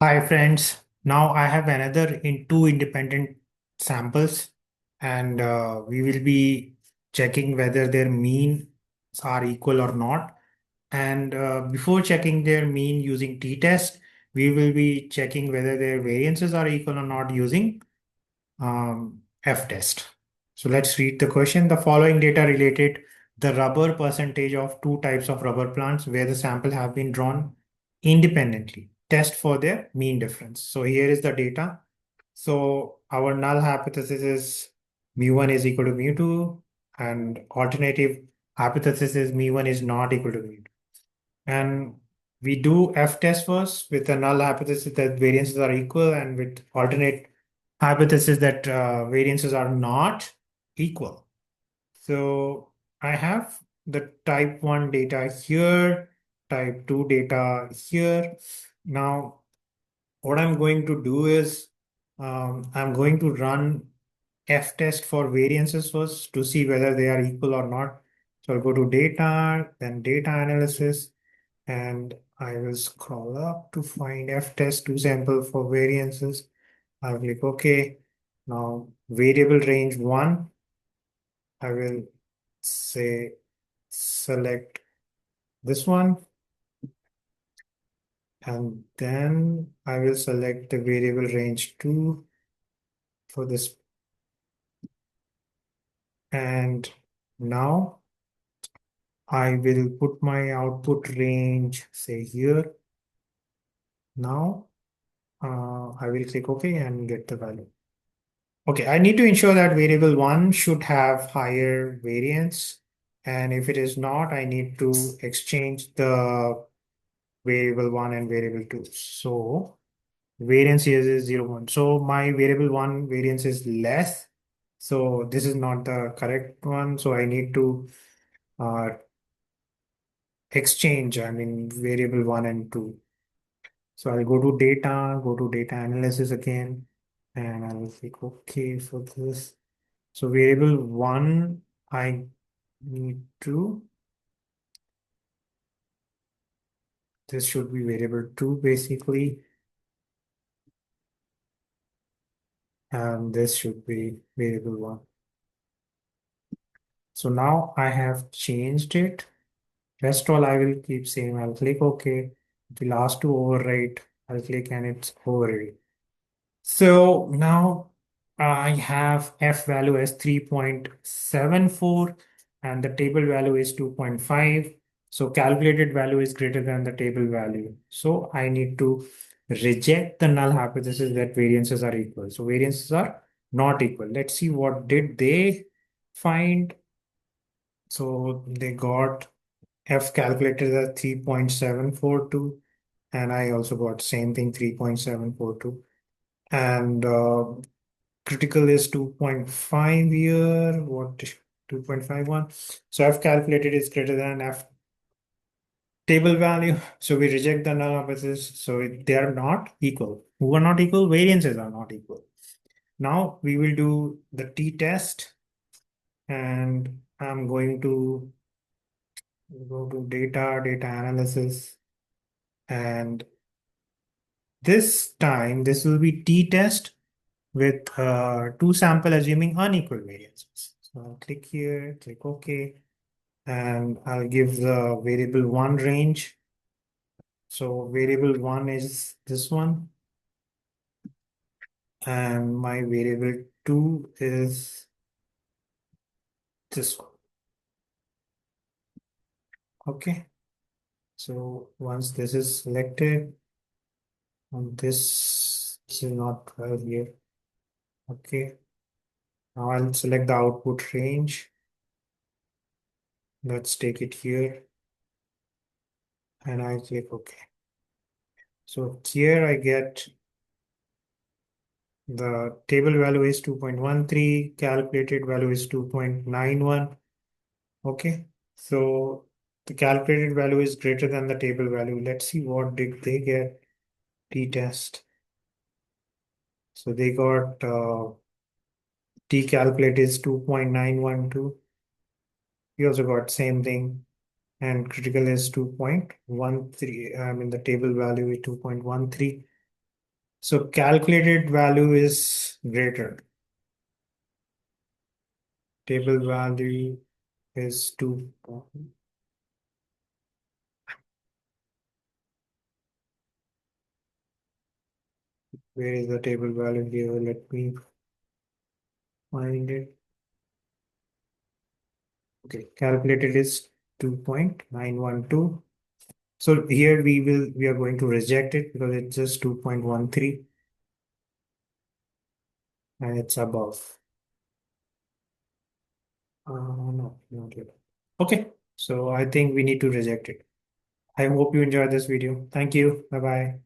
Hi friends, now I have another in two independent samples and we will be checking whether their means are equal or not. And before checking their mean using t-test, we will be checking whether their variances are equal or not using F-test. So let's read the question. The following data related the rubber percentage of two types of rubber plants where the sample have been drawn independently. Test for their mean difference. So here is the data. So our null hypothesis is mu1 is equal to mu2 and alternative hypothesis is mu1 is not equal to mu2. And we do F test first with the null hypothesis that variances are equal and with alternate hypothesis that variances are not equal. So I have the type 1 data here, type 2 data here. Now, what I'm going to do is I'm going to run F test for variances first to see whether they are equal or not. So I'll go to data, then data analysis, and I will scroll up to find F-test to sample for variances. I'll click OK. Now, variable range 1, I will say select this one, and then I will select the variable range 2 for this. And now I will put my output range, say here. Now I will click OK and get the value. Okay, I need to ensure that variable 1 should have higher variance. And if it is not, I need to exchange the variable 1 and variable 2. So variance here is 0, 1. So my variable 1 variance is less. So this is not the correct one. So I need to uh, exchange, variable 1 and 2. So I'll go to data analysis again, and I'll click OK for this. So variable 1, I need to, this should be variable 2 basically, and this should be variable 1. So now I have changed it. Rest all I will keep same. I'll click OK. The last to overwrite, I'll click and it's overwrite. So now I have F value as 3.74 and the table value is 2.5. So calculated value is greater than the table value. So I need to reject the null hypothesis that variances are equal. So variances are not equal. Let's see what did they find. So they got F calculated as 3.742 and I also got same thing 3.742 and critical is 2.5 here. What 2.51? So F calculated is greater than F table value. So we reject the null hypothesis. So they are not equal. Who are not equal? Variances are not equal. Now we will do the t-test and I'm going to go to data analysis and this time this will be t-test with two sample assuming unequal variances. So I'll click here, click OK, and I'll give the variable 1 range. So variable 1 is this one, and my variable 2 is this one. Okay, so once this is selected, and this is not 12 here. Okay, now I'll select the output range. Let's take it here, and I click OK. So here I get the table value is 2.13, calculated value is 2.91. Okay, so the calculated value is greater than the table value. Let's see what did they get t-test. So they got t calculated is 2.912. We also got same thing and critical is 2.13. The table value is 2.13. So calculated value is greater. Table value is 2. Where is the table value here? Let me find it. Okay, calculated is 2.912. So here we are going to reject it because it's just 2.13 and it's above. No, not yet. Okay, so I think we need to reject it. I hope you enjoyed this video. Thank you. Bye bye.